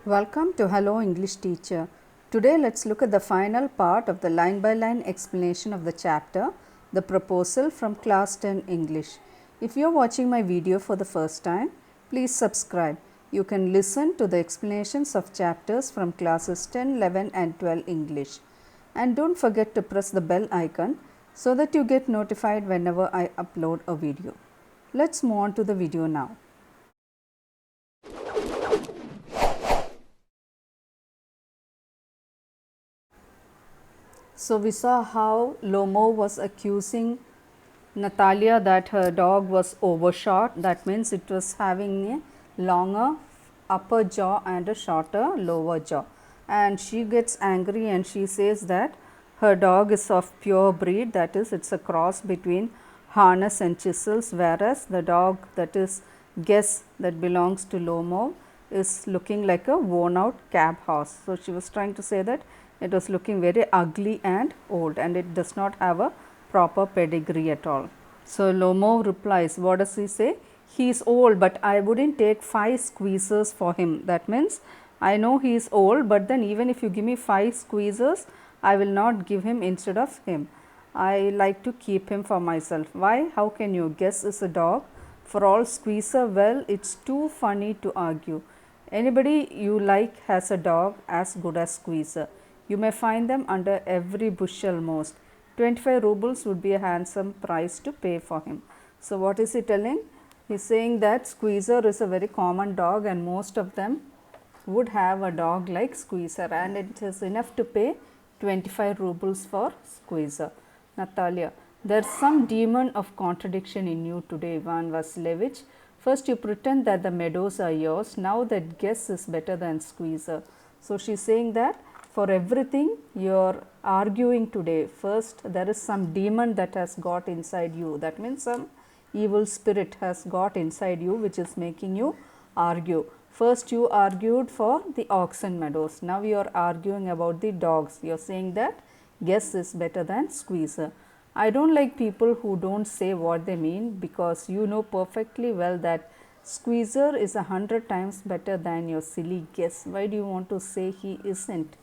Welcome to Hello English Teacher. Today let's look at the final part of the line by line explanation of the chapter, The Proposal from Class 10 English. If you are watching my video for the first time, please subscribe. You can listen to the explanations of chapters from classes 10, 11 and 12 English. And don't forget to press the bell icon so that you get notified whenever I upload a video. Let's move on to the video now. So we saw how Lomo was accusing Natalia that her dog was overshot. That means it was having a longer upper jaw and a shorter lower jaw. And she gets angry and she says that her dog is of pure breed, that is, it's a cross between harness and chisels, whereas the dog that is Guess that belongs to Lomo is looking like a worn out cab horse. So she was trying to say that it was looking very ugly and old and it does not have a proper pedigree at all. So Lomo replies, what does he say? He is old, but I wouldn't take 5 squeezers for him. That means I know he is old, but then even if you give me 5 squeezers, I will not give him instead of him. I like to keep him for myself. Why? How can you? Guess is a dog. For all squeezer, well, it's too funny to argue. Anybody you like has a dog as good as squeezer. You may find them under every bushel most. 25 rubles would be a handsome price to pay for him. So what is he telling? He is saying that squeezer is a very common dog and most of them would have a dog like squeezer and it is enough to pay 25 rubles for squeezer. Natalia, there's some demon of contradiction in you today, Ivan Vasilievich. First you pretend that the meadows are yours, now that Guess is better than squeezer. So she's saying that for everything you're arguing today, first there is some demon that has got inside you. That means some evil spirit has got inside you which is making you argue. First you argued for the oxen meadows, now you are arguing about the dogs. You are saying that Guess is better than squeezer. I don't like people who don't say what they mean because you know perfectly well that squeezer is 100 times better than your silly Guess. Why do you want to say he isn't?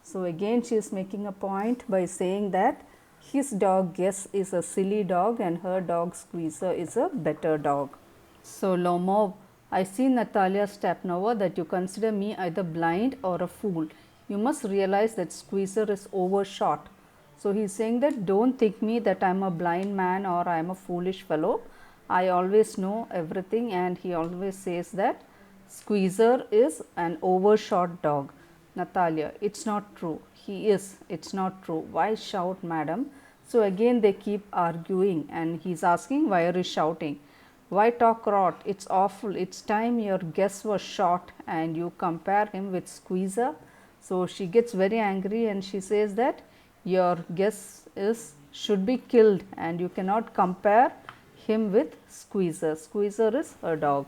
So again she is making a point by saying that his dog Guess is a silly dog and her dog Squeezer is a better dog. So Lomov, I see Natalia Stepnova that you consider me either blind or a fool. You must realize that Squeezer is overshot. So he is saying that don't think me that I am a blind man or I am a foolish fellow. I always know everything and he always says that Squeezer is an overshot dog. Natalia, it's not true. He is. It's not true. Why shout, madam? So again they keep arguing and he's asking, why are you shouting? Why talk rot? It's awful. It's time your Guess was shot and you compare him with Squeezer. So she gets very angry and she says that your Guess should be killed and you cannot compare him with Squeezer. Squeezer is a dog.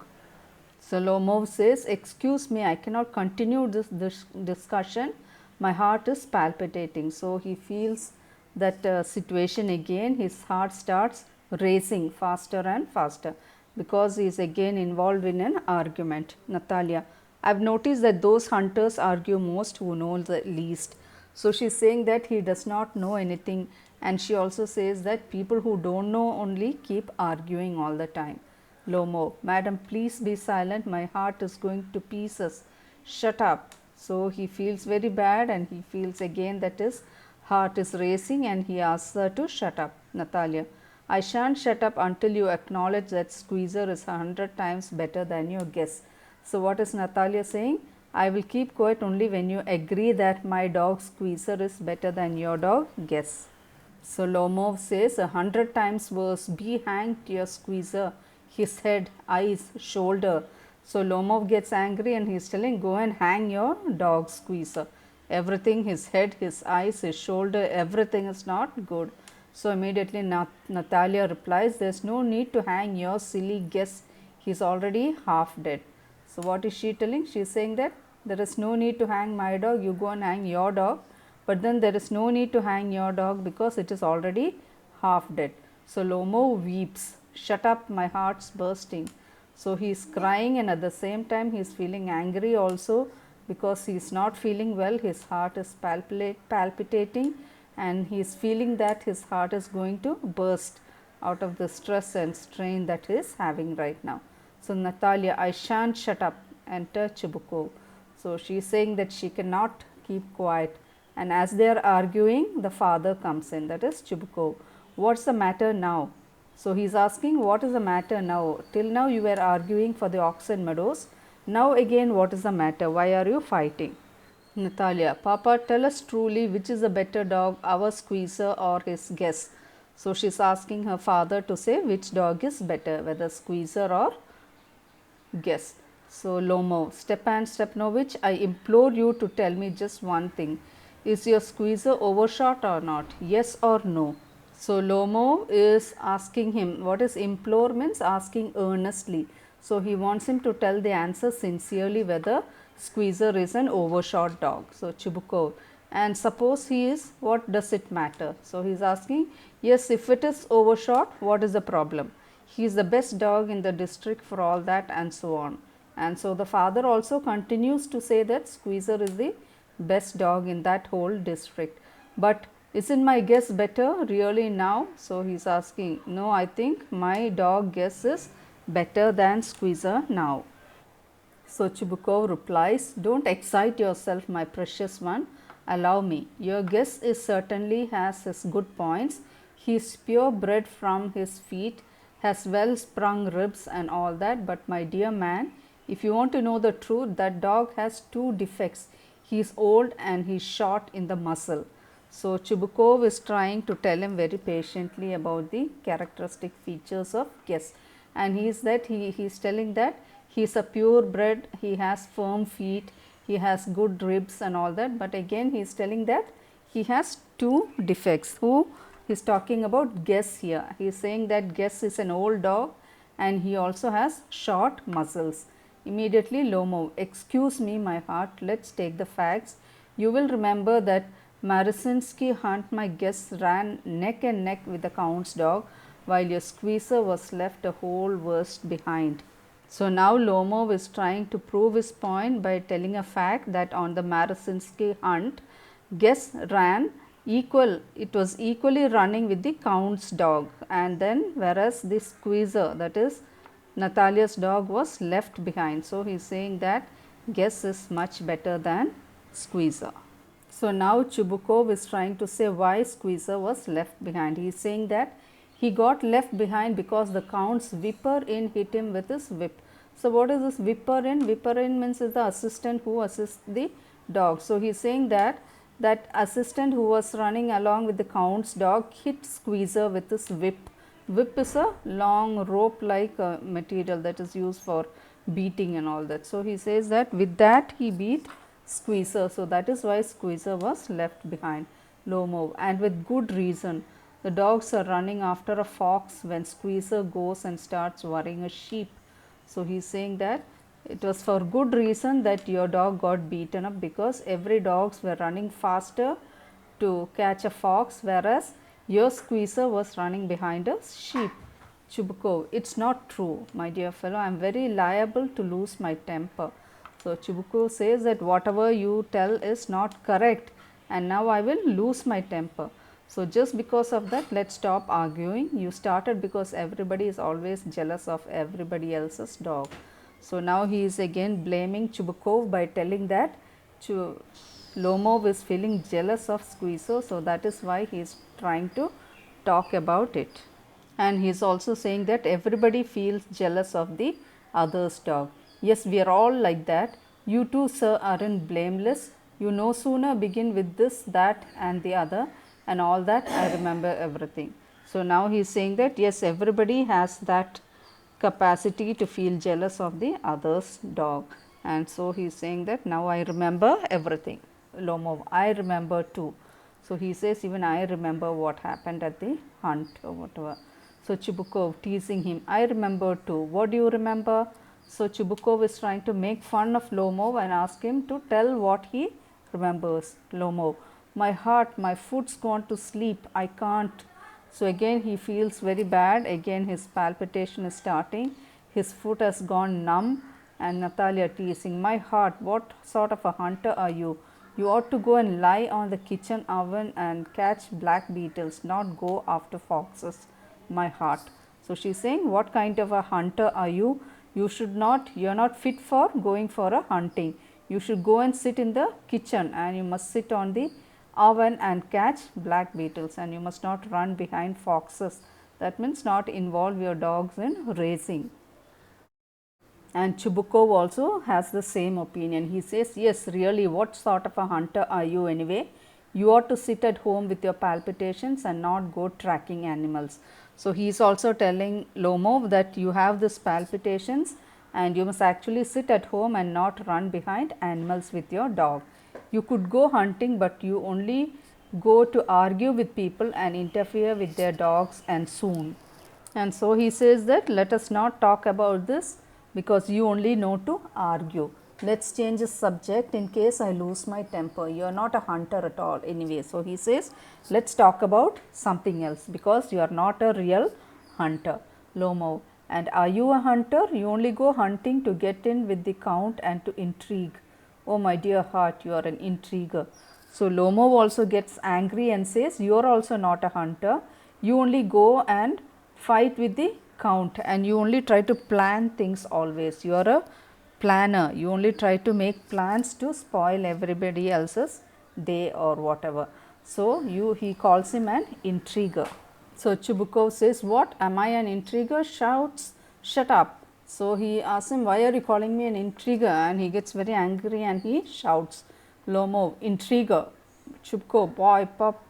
So Lomov says, excuse me, I cannot continue this discussion. My heart is palpitating. So he feels that situation again. His heart starts racing faster and faster because he is again involved in an argument. Natalia, I have noticed that those hunters argue most who know the least. So she is saying that he does not know anything and she also says that people who don't know only keep arguing all the time. Lomo, madam, please be silent. My heart is going to pieces. Shut up. So he feels very bad and he feels again that his heart is racing and he asks her to shut up. Natalia, I shan't shut up until you acknowledge that Squeezer is 100 times better than your Guess. So what is Natalia saying? I will keep quiet only when you agree that my dog Squeezer is better than your dog Guess. So Lomov says 100 times worse. Be hanged to your Squeezer. His head, eyes, shoulder. So Lomov gets angry and he is telling, go and hang your dog Squeezer. Everything, his head, his eyes, his shoulder, everything is not good. So immediately Natalia replies, there is no need to hang your silly Guess. He is already half dead. So what is she telling? She is saying that there is no need to hang my dog, you go and hang your dog. But then there is no need to hang your dog because it is already half dead. So Lomo weeps. Shut up, my heart's bursting. So he is crying and at the same time he is feeling angry also because he is not feeling well, his heart is palpitating and he is feeling that his heart is going to burst out of the stress and strain that he is having right now. So, Natalia, I shan't shut up, enter Chubukov. So, she is saying that she cannot keep quiet, and as they are arguing, the father comes in, that is Chubukov. What's the matter now? So, he is asking, what is the matter now? Till now you were arguing for the oxen meadows. Now again, what is the matter? Why are you fighting? Natalia, Papa, tell us truly which is the better dog, our Squeezer or his guess. So, she is asking her father to say which dog is better, whether Squeezer or guess. So, Lomo, Stepan Stepanovich, I implore you to tell me just one thing. Is your Squeezer overshot or not? Yes or no? So, Lomo is asking him, what is implore means asking earnestly. So, he wants him to tell the answer sincerely whether Squeezer is an overshot dog. So, Chubukov, and suppose he is, what does it matter? So, he is asking, yes, if it is overshot, what is the problem? He is the best dog in the district for all that, and so on. And so, the father also continues to say that Squeezer is the best dog in that whole district. But isn't my guess better really now? So, he is asking, no, I think my dog guess is better than Squeezer now. So, Chubukov replies, don't excite yourself, my precious one. Allow me. Your guess is certainly has his good points. He is purebred from his feet, has well sprung ribs and all that. But my dear man, if you want to know the truth, that dog has two defects. He is old and he is short in the muscle. So, Chubukov is trying to tell him very patiently about the characteristic features of guess, and he is telling that he is a purebred, he has firm feet, he has good ribs and all that, but again he is telling that he has two defects. Who he is talking about? Guess here. He is saying that Guess is an old dog and he also has short muscles. Immediately Lomo, excuse me my heart, let us take the facts. You will remember that Marcinski hunt, my Guess, ran neck and neck with the Count's dog, while your Squeezer was left a whole verst behind. So, now Lomov is trying to prove his point by telling a fact that on the Marcinski hunt, Guess ran equal, it was equally running with the Count's dog, and then whereas the Squeezer, that is Natalia's dog, was left behind. So, he is saying that Guess is much better than Squeezer. So, now Chubukov is trying to say why Squeezer was left behind. He is saying that he got left behind because the Count's whipper in hit him with his whip. So, what is this whipper in? Whipper in means is the assistant who assists the dog. So, he is saying that assistant who was running along with the Count's dog hit Squeezer with his whip. Whip is a long rope like material that is used for beating and all that. So, he says that with that he beat Squeezer. So, that is why Squeezer was left behind. Lomov, and with good reason. The dogs are running after a fox when Squeezer goes and starts worrying a sheep. So, he is saying that it was for good reason that your dog got beaten up, because every dogs were running faster to catch a fox, whereas your Squeezer was running behind a sheep. Chubukov, it is not true, my dear fellow, I am very liable to lose my temper. So, Chubukov says that whatever you tell is not correct, and now I will lose my temper. So, just because of that, let us stop arguing. You started because everybody is always jealous of everybody else's dog. So, now he is again blaming Chubukov by telling that Lomov is feeling jealous of Squeezer. So, that is why he is trying to talk about it. And he is also saying that everybody feels jealous of the other's dog. Yes, we are all like that. You too, sir, aren't blameless. You no sooner begin with this, that and the other, and all that I remember everything. So, now he is saying that yes, everybody has that capacity to feel jealous of the other's dog, and so he is saying that now I remember everything. Lomov, I remember too. So, he says even I remember what happened at the hunt or whatever. So, Chubukov teasing him, I remember too. What do you remember? So, Chubukov is trying to make fun of Lomov and ask him to tell what he remembers. Lomov, my heart, my foot's gone to sleep, I can't. So, again he feels very bad, again his palpitation is starting, his foot has gone numb, And Natalia teasing, my heart, what sort of a hunter are you? You ought to go and lie on the kitchen oven and catch black beetles, not go after foxes, my heart. So she's saying, what kind of a hunter are you? You should not, you're not fit for going for a hunting. You should go and sit in the kitchen, and you must sit on the oven and catch black beetles, and you must not run behind foxes. That means not involve your dogs in racing. And Chubukov also has the same opinion. He says, yes, really, what sort of a hunter are you anyway? You ought to sit at home with your palpitations and not go tracking animals. So he is also telling Lomov that you have this palpitations and you must actually sit at home and not run behind animals with your dog. You could go hunting, but you only go to argue with people and interfere with their dogs, and soon. And so he says that let us not talk about this, because you only know to argue. Let's change the subject in case I lose my temper. You are not a hunter at all anyway. So he says, let's talk about something else, because you are not a real hunter. Lomov, and are you a hunter? You only go hunting to get in with the count and to intrigue. Oh my dear heart, you are an intriguer. So Lomov also gets angry and says, you are also not a hunter. You only go and fight with the count, and you only try to plan things always. You are a planner. You only try to make plans to spoil everybody else's day or whatever. So he calls him an intriguer. So Chubukov says, what, am I an intriguer? Shouts, shut up. So he asks him, why are you calling me an intriguer? And he gets very angry and he shouts. Lomov, intriguer. Chubukov, boy, pup.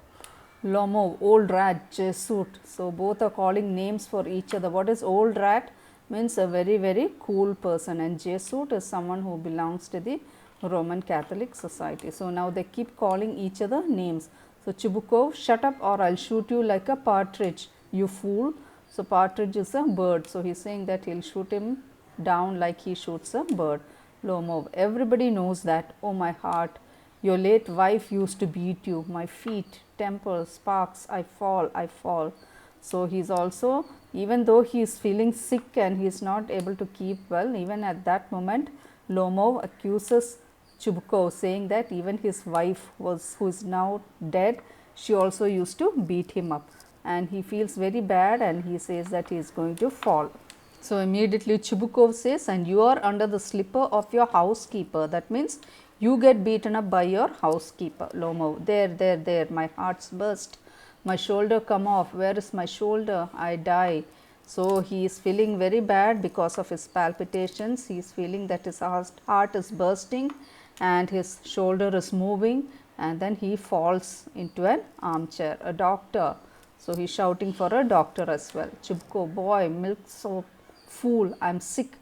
Lomov, old rat, Jesuit. So both are calling names for each other. What is old rat? Means a very, very cool person, and Jesuit is someone who belongs to the Roman Catholic Society. So now they keep calling each other names. So Chubukov, shut up or I'll shoot you like a partridge, you fool. So partridge is a bird. So he's saying that he'll shoot him down like he shoots a bird. Lomov, everybody knows that. Oh my heart, your late wife used to beat you. My feet, temples, sparks, I fall, I fall. So he's also, even though he is feeling sick and he is not able to keep well, even at that moment, Lomov accuses Chubukov, saying that even his wife who is now dead, she also used to beat him up, and he feels very bad and he says that he is going to fall. So immediately Chubukov says, and you are under the slipper of your housekeeper. That means you get beaten up by your housekeeper. Lomov, there, my heart's burst. My shoulder come off. Where is my shoulder? I die. So he is feeling very bad because of his palpitations. He is feeling that his heart is bursting and his shoulder is moving, and then he falls into an armchair. A doctor. So he is shouting for a doctor as well. Chubukov, boy, milk soap, fool, I am sick.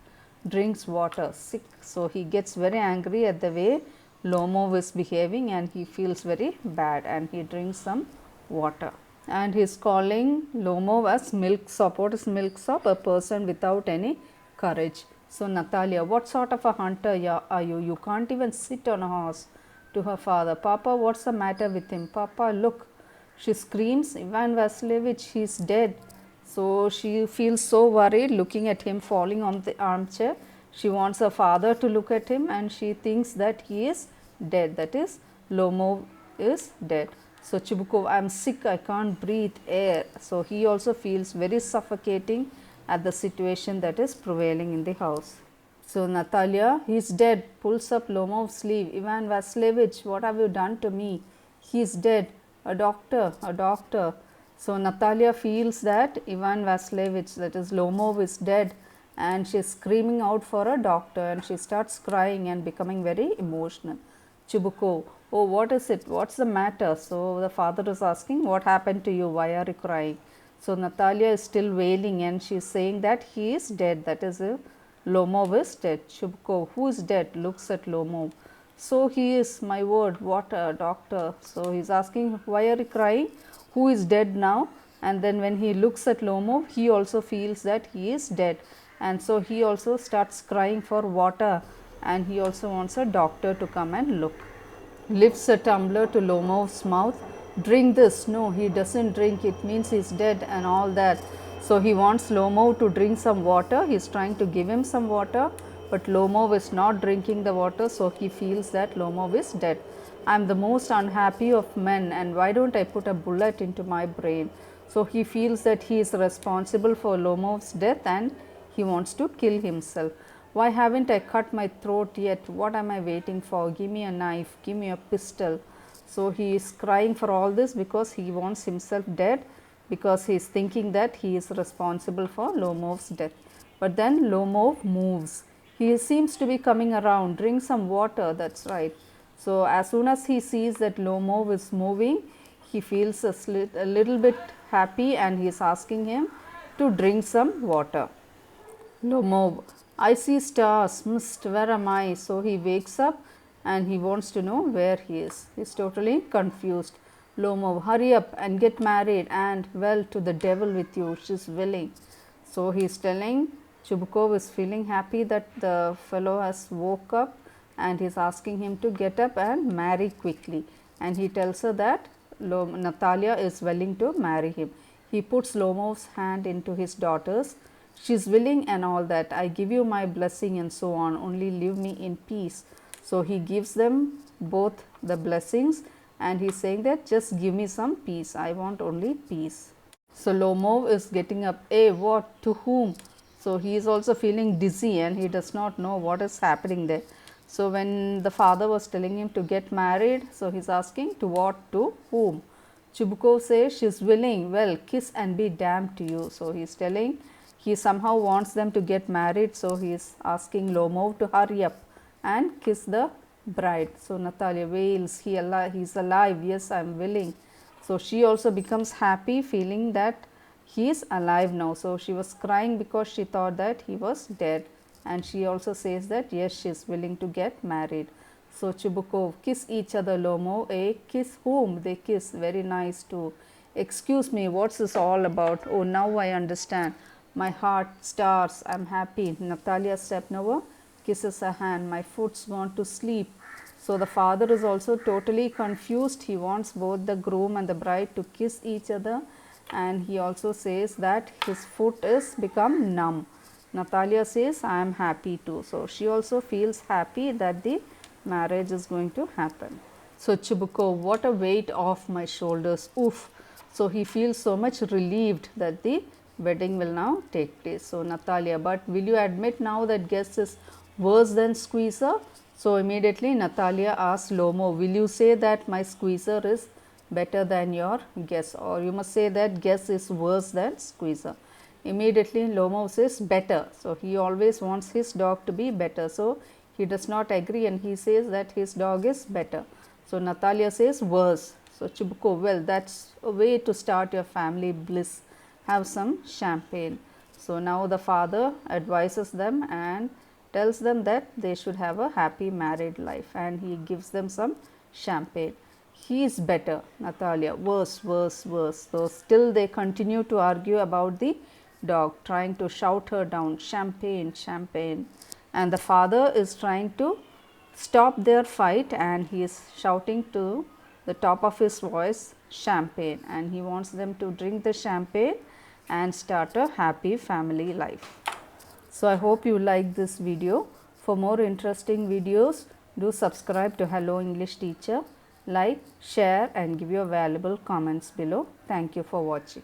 Drinks water, sick. So he gets very angry at the way Lomov is behaving, and he feels very bad, and he drinks some water. And he is calling Lomov as milksop. What is milksop? A person without any courage. So Natalia, what sort of a hunter are you? You can't even sit on a horse. To her father, Papa, what's the matter with him? Papa, look. She screams, Ivan Vasilievich, he is dead. So she feels so worried looking at him falling on the armchair. She wants her father to look at him, and she thinks that he is dead. That is, Lomov is dead. So Chubukov, I am sick, I can't breathe air. So he also feels very suffocating at the situation that is prevailing in the house. So Natalia, he is dead, pulls up Lomov's sleeve. Ivan Vasilievich, what have you done to me? He is dead. A doctor, a doctor. So Natalia feels that Ivan Vasilievich, that is Lomov, is dead, and she is screaming out for a doctor, and she starts crying and becoming very emotional. Chubukov, oh, what is it? What's the matter? So the father is asking, what happened to you? Why are you crying? So Natalia is still wailing, and she is saying that he is dead. That is, Lomov is dead. Chubukov, who is dead? Looks at Lomov. So he is, my word, what a doctor. So he is asking, why are you crying? Who is dead now? And then when he looks at Lomov, he also feels that he is dead, and so he also starts crying for water, and he also wants a doctor to come and look. Lifts a tumbler to Lomov's mouth. Drink this. No, he doesn't drink. It means he is dead and all that. So he wants Lomov to drink some water. He is trying to give him some water. but Lomov is not drinking the water, so he feels that Lomov is dead. I am the most unhappy of men, and why don't I put a bullet into my brain? So he feels that he is responsible for Lomov's death and he wants to kill himself. Why haven't I cut my throat yet? What am I waiting for? Give me a knife, give me a pistol. So he is crying for all this because he wants himself dead, because he is thinking that he is responsible for Lomov's death. But then Lomov moves. He seems to be coming around. Drink some water, that's right. So as soon as he sees that Lomov is moving, he feels a little bit happy and he is asking him to drink some water. Lomov, I see stars, mist, where am I? So he wakes up and he wants to know where he is. He is totally confused. Lomov, hurry up and get married, and well, to the devil with you, she is willing. So he is telling, Chubukov is feeling happy that the fellow has woke up and he is asking him to get up and marry quickly. And he tells her that Natalia is willing to marry him. He puts Lomov's hand into his daughter's. She is willing and all that. I give you my blessing and so on. Only leave me in peace. So he gives them both the blessings and he is saying that just give me some peace. I want only peace. So Lomov is getting up. Hey, what? To whom? So he is also feeling dizzy and he does not know what is happening there. So when the father was telling him to get married, so he is asking to what, to whom? Chubukov says she is willing. Well, kiss and be damned to you. So he is telling he somehow wants them to get married. So he is asking Lomov to hurry up and kiss the bride. So Natalia wails, he is alive. Yes, I am willing. So she also becomes happy, feeling that he is alive now. So she was crying because she thought that he was dead. And she also says that yes, she is willing to get married. So Chubukov, kiss each other, Lomov. Kiss whom? They kiss. Very nice too. Excuse me, what's this all about? Oh, now I understand. My heart stars. I am happy. Natalia Stepnova kisses her hand. My foot's gone to sleep. So the father is also totally confused. He wants both the groom and the bride to kiss each other, and he also says that his foot is become numb. Natalia says, I am happy too. So she also feels happy that the marriage is going to happen. So Chubukov, what a weight off my shoulders. Oof. So he feels so much relieved that the wedding will now take place. So Natalia, but will you admit now that guess is worse than squeezer? So immediately Natalia asks Lomov, will you say that my squeezer is better than your guess, or you must say that guess is worse than squeezer? Immediately Lomov says better. So he always wants his dog to be better. So he does not agree and he says that his dog is better. So Natalia says worse. So Chubukov, well, that's a way to start your family bliss. Have some champagne. So now the father advises them and tells them that they should have a happy married life, and he gives them some champagne. He is better. Natalia, worse, worse, worse. So still they continue to argue about the dog, trying to shout her down, champagne, champagne. And the father is trying to stop their fight and he is shouting to the top of his voice, champagne, and he wants them to drink the champagne and start a happy family life. So I hope you like this video. For more interesting videos, do subscribe to Hello English Teacher. Like, share and give your valuable comments below. Thank you for watching.